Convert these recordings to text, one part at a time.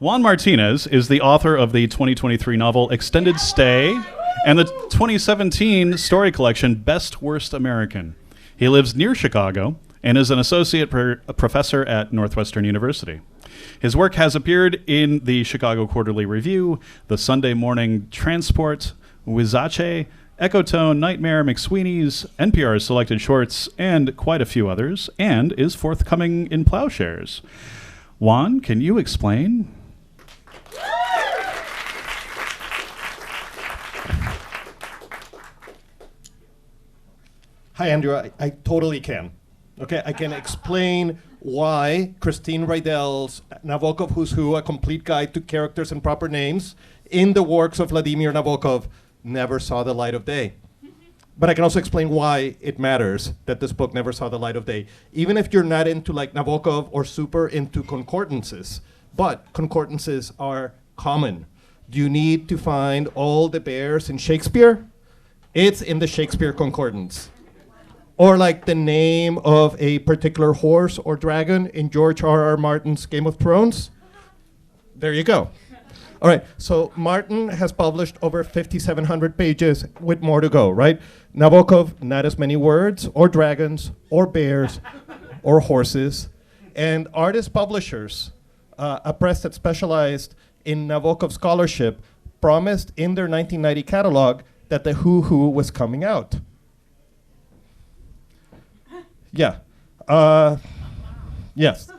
Juan Martinez is the author of the 2023 novel Extended Stay and the 2017 story collection Best Worst American. He lives near Chicago and is an associate professor at Northwestern University. His work has appeared in the Chicago Quarterly Review, the Sunday Morning Transport, Wizache, Ecotone, Nightmare, McSweeney's, NPR's Selected Shorts, and quite a few others, and is forthcoming in Plowshares. Juan, can you explain? Hi, Andrew. I totally can. Okay, I can explain why Christine Reidel's Nabokov Who's Who, A Complete Guide to Characters and Proper Names in the works of Vladimir Nabokov never saw the light of day. But I can also explain why it matters that this book never saw the light of day, even if you're not into like Nabokov or super into concordances. But concordances are common. Do you need to find all the bears in Shakespeare? It's in the Shakespeare Concordance. Or like the name of a particular horse or dragon in George R.R. Martin's Game of Thrones? There you go. All right, so Martin has published over 5,700 pages with more to go, right? Nabokov, not as many words, or dragons, or bears, or horses. And artist publishers, a press that specialized in Nabokov scholarship, promised in their 1990 catalog that the Who was coming out. Yeah. Yes.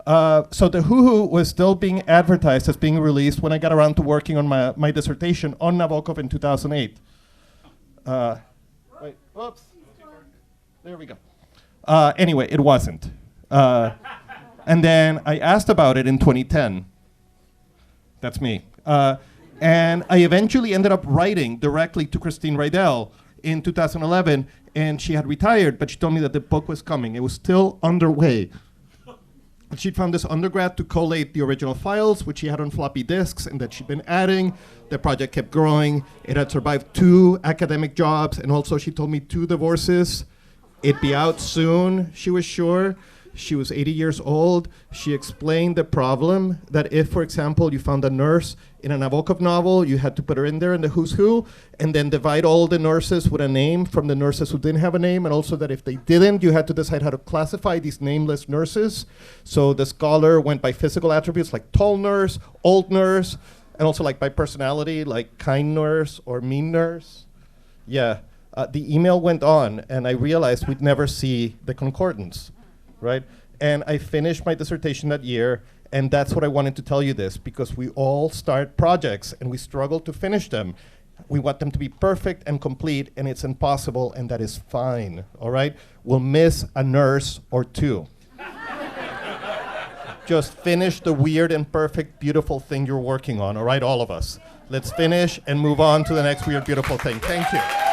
So the Who was still being advertised as being released when I got around to working on my dissertation on Nabokov in 2008. Wait, oops. There we go. Anyway, it wasn't. And then I asked about it in 2010. That's me. And I eventually ended up writing directly to Christine Reidel in 2011, and she had retired, but she told me that the book was coming. It was still underway. She'd found this undergrad to collate the original files, which she had on floppy disks, and that she'd been adding. The project kept growing. It had survived 2 academic jobs, and also she told me 2 divorces. It'd be out soon, she was sure. She was 80 years old. She explained the problem that if, for example, you found a nurse in a Nabokov novel, you had to put her in there in the Who's Who, and then divide all the nurses with a name from the nurses who didn't have a name, and also that if they didn't, you had to decide how to classify these nameless nurses. So the scholar went by physical attributes like tall nurse, old nurse, and also like by personality, like kind nurse or mean nurse. Yeah, the email went on, and I realized we'd never see the concordance. Right? And I finished my dissertation that year, and that's what I wanted to tell you this, because we all start projects and we struggle to finish them. We want them to be perfect and complete, and it's impossible, and that is fine, all right? We'll miss a nurse or 2. Just finish the weird and perfect, beautiful thing you're working on, all right, all of us. Let's finish and move on to the next weird, beautiful thing. Thank you.